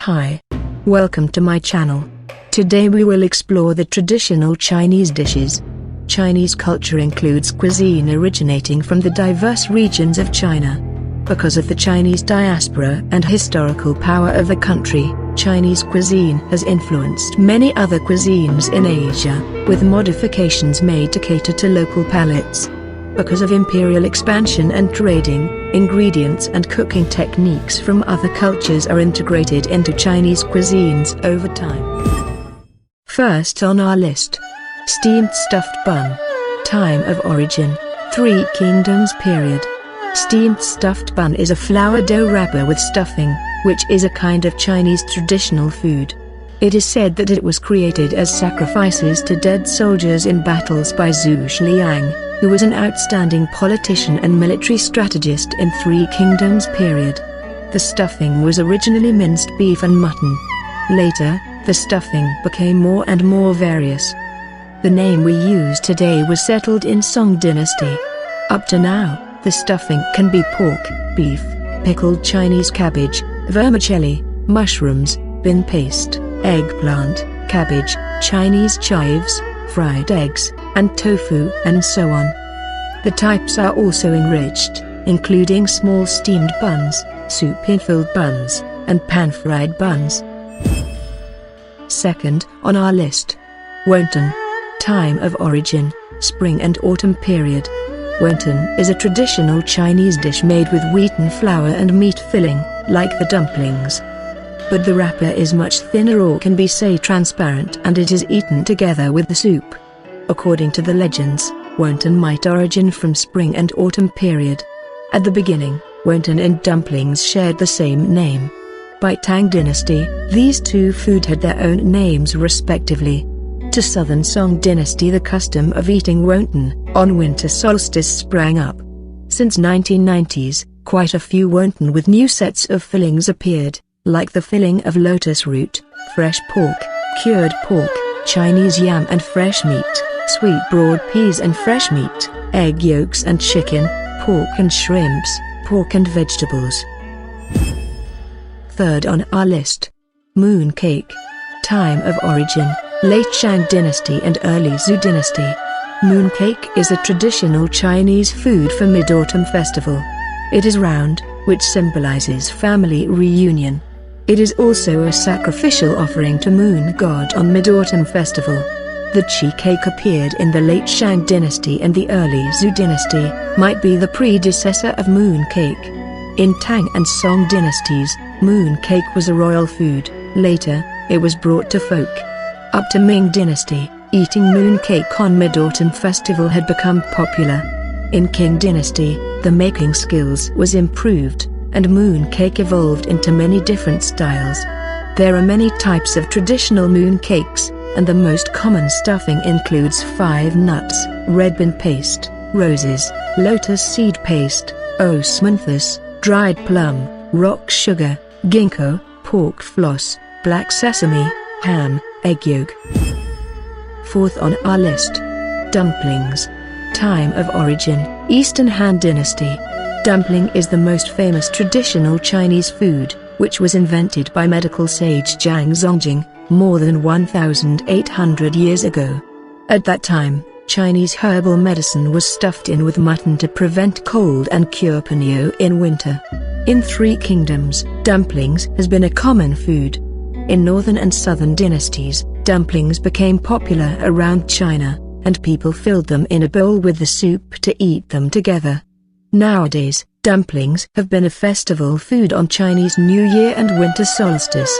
Hi. Welcome to my channel. Today we will explore the traditional Chinese dishes. Chinese culture includes cuisine originating from the diverse regions of China. Because of the Chinese diaspora and historical power of the country, Chinese cuisine has influenced many other cuisines in Asia, with modifications made to cater to local palates. Because of imperial expansion and trading, ingredients and cooking techniques from other cultures are integrated into Chinese cuisines over time. First on our list, steamed stuffed bun. Time of origin, Three Kingdoms period. Steamed stuffed bun is a flour dough wrapper with stuffing, which is a kind of Chinese traditional food. It is said that it was created as sacrifices to dead soldiers in battles by Zhu Zhiliang, who was an outstanding politician and military strategist in Three Kingdoms period. The stuffing was originally minced beef and mutton. Later, the stuffing became more and more various. The name we use today was settled in Song Dynasty. Up to now, the stuffing can be pork, beef, pickled Chinese cabbage, vermicelli, mushrooms, bean paste, eggplant, cabbage, Chinese chives, fried eggs, and tofu, and so on. The types are also enriched, including small steamed buns, soup-filled buns, and pan-fried buns. Second on our list, wonton. Time of origin, spring and autumn period. Wonton is a traditional Chinese dish made with wheaten flour and meat filling, like the dumplings. But the wrapper is much thinner or can be say transparent, and it is eaten together with the soup. According to the legends, wonton might origin from spring and autumn period. At the beginning, wonton and dumplings shared the same name. By Tang Dynasty, these two food had their own names respectively. To Southern Song Dynasty, the custom of eating wonton on winter solstice sprang up. Since 1990s, quite a few wonton with new sets of fillings appeared, like the filling of lotus root, fresh pork, cured pork, Chinese yam and fresh meat, sweet broad peas and fresh meat, egg yolks and chicken, pork and shrimps, pork and vegetables. Third on our list, moon cake. Time of origin, late Shang Dynasty and early Zhou Dynasty. Moon cake is a traditional Chinese food for Mid-Autumn Festival. It is round, which symbolizes family reunion. It is also a sacrificial offering to Moon God on Mid-Autumn Festival. The Qi cake appeared in the late Shang Dynasty and the early Zhou Dynasty, might be the predecessor of moon cake. In Tang and Song dynasties, moon cake was a royal food. Later, it was brought to folk. Up to Ming Dynasty, eating moon cake on Mid-Autumn Festival had become popular. In Qing Dynasty, the making skills was improved, and moon cake evolved into many different styles. There are many types of traditional moon cakes, and the most common stuffing includes 5 nuts, red bean paste, roses, lotus seed paste, osmanthus, dried plum, rock sugar, ginkgo, pork floss, black sesame, ham, egg yolk. Fourth on our list, dumplings. Time of origin, Eastern Han Dynasty. Dumpling is the most famous traditional Chinese food, which was invented by medical sage Zhang Zongjing, more than 1,800 years ago. At that time, Chinese herbal medicine was stuffed in with mutton to prevent cold and cure ponyo in winter. In Three Kingdoms, dumplings has been a common food. In northern and southern dynasties, dumplings became popular around China, and people filled them in a bowl with the soup to eat them together. Nowadays, dumplings have been a festival food on Chinese New Year and winter solstice.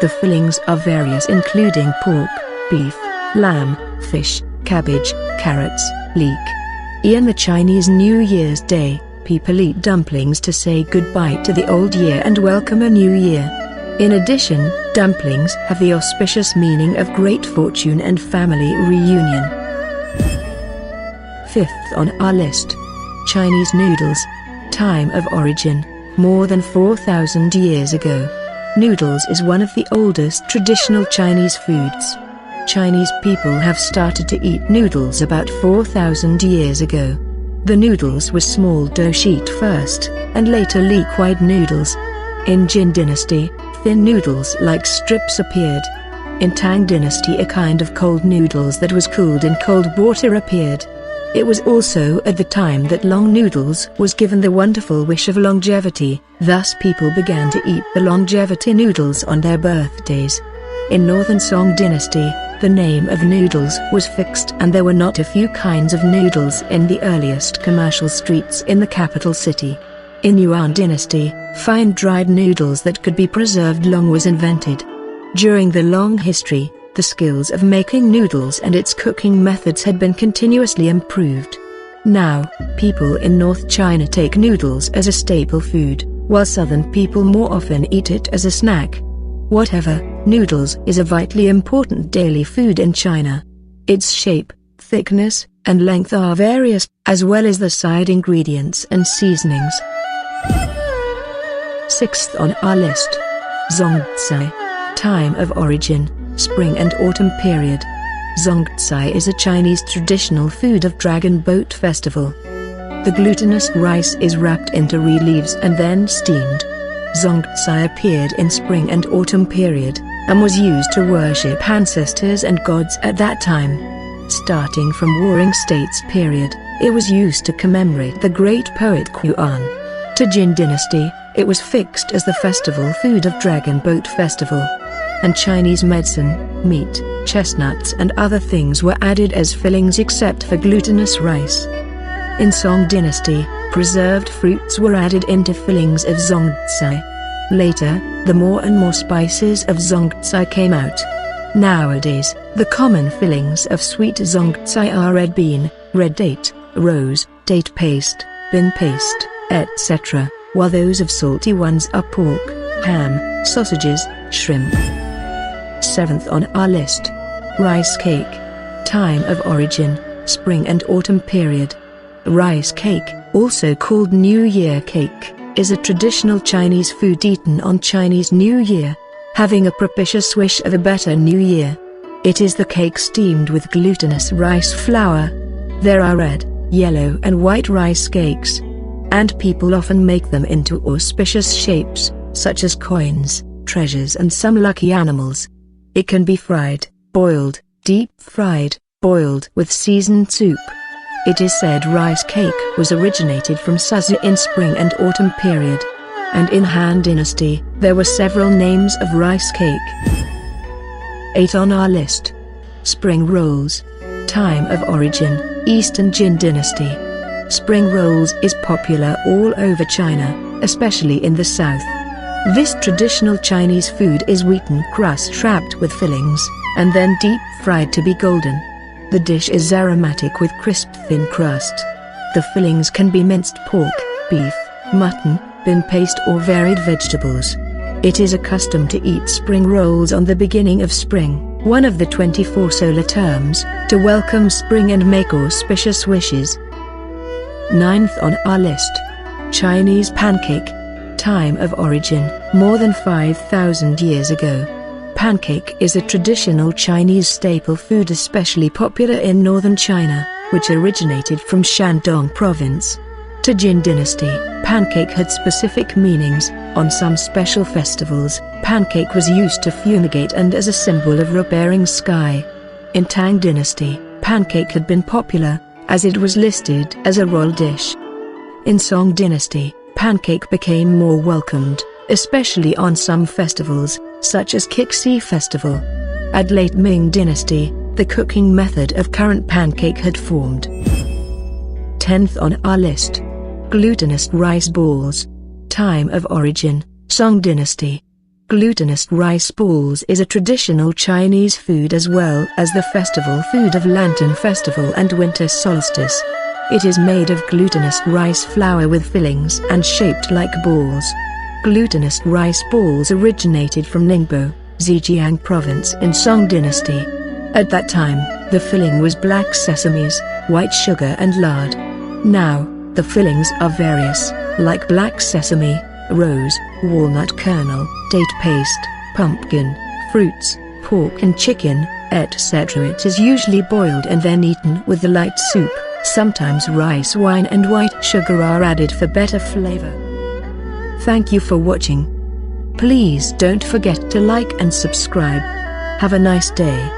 The fillings are various, including pork, beef, lamb, fish, cabbage, carrots, leek. In the Chinese New Year's Day, people eat dumplings to say goodbye to the old year and welcome a new year. In addition, dumplings have the auspicious meaning of great fortune and family reunion. Fifth on our list, Chinese noodles. Time of origin, more than 4,000 years ago. Noodles is one of the oldest traditional Chinese foods. Chinese people have started to eat noodles about 4,000 years ago. The noodles were small dough sheet first, and later liquid noodles. In Jin Dynasty, thin noodles like strips appeared. In Tang Dynasty, a kind of cold noodles that was cooled in cold water appeared. It was also at the time that long noodles was given the wonderful wish of longevity, thus people began to eat the longevity noodles on their birthdays. In Northern Song Dynasty, the name of noodles was fixed and there were not a few kinds of noodles in the earliest commercial streets in the capital city. In Yuan Dynasty, fine dried noodles that could be preserved long was invented. During the long history, the skills of making noodles and its cooking methods had been continuously improved. Now, people in North China take noodles as a staple food, while southern people more often eat it as a snack. Whatever, noodles is a vitally important daily food in China. Its shape, thickness, and length are various, as well as the side ingredients and seasonings. Sixth on our list. Zongcai. Time of origin, spring and autumn period. Zongcai is a Chinese traditional food of Dragon Boat Festival. The glutinous rice is wrapped into reed leaves and then steamed. Zongcai appeared in spring and autumn period, and was used to worship ancestors and gods at that time. Starting from Warring States period, it was used to commemorate the great poet Yuan. To Jin Dynasty, it was fixed as the festival food of Dragon Boat Festival. And Chinese medicine, meat, chestnuts and other things were added as fillings except for glutinous rice. In Song Dynasty, preserved fruits were added into fillings of zongcai. Later, the more and more spices of zongcai came out. Nowadays, the common fillings of sweet zongcai are red bean, red date, rose, date paste, bean paste, etc., while those of salty ones are pork, ham, sausages, shrimp. Seventh on our list. Rice cake. Time of origin, spring and autumn period. Rice cake, also called New Year cake, is a traditional Chinese food eaten on Chinese New Year, having a propitious wish of a better new year. It is the cake steamed with glutinous rice flour. There are red, yellow and white rice cakes, and people often make them into auspicious shapes, such as coins, treasures and some lucky animals. It can be fried, boiled, deep-fried, boiled with seasoned soup. It is said rice cake was originated from Suzu in spring and autumn period. And in Han Dynasty, there were several names of rice cake. 8 on our list. Spring rolls. Time of origin, Eastern Jin Dynasty. Spring rolls is popular all over China, especially in the south. This traditional Chinese food is wheaten crust wrapped with fillings, and then deep-fried to be golden. The dish is aromatic with crisp thin crust. The fillings can be minced pork, beef, mutton, bean paste or varied vegetables. It is a custom to eat spring rolls on the beginning of spring, one of the 24 solar terms, to welcome spring and make auspicious wishes. 9th on our list. Chinese pancake. Time of origin, more than 5,000 years ago. Pancake is a traditional Chinese staple food especially popular in northern China, which originated from Shandong province. To Jin Dynasty, pancake had specific meanings. On some special festivals, pancake was used to fumigate and as a symbol of repairing sky. In Tang Dynasty, pancake had been popular, as it was listed as a royal dish. In Song Dynasty, pancake became more welcomed, especially on some festivals, such as Qixi Festival. At late Ming Dynasty, the cooking method of current pancake had formed. 10th on our list. Glutinous rice balls. Time of origin, Song Dynasty. Glutinous rice balls is a traditional Chinese food as well as the festival food of Lantern Festival and Winter Solstice. It is made of glutinous rice flour with fillings and shaped like balls. Glutinous rice balls originated from Ningbo, Zhejiang province in Song Dynasty. At that time, the filling was black sesames, white sugar and lard. Now, the fillings are various, like black sesame, rose, walnut kernel, date paste, pumpkin, fruits, pork and chicken, etc. It is usually boiled and then eaten with the light soup. Sometimes rice wine and white sugar are added for better flavor. Thank you for watching. Please don't forget to like and subscribe. Have a nice day.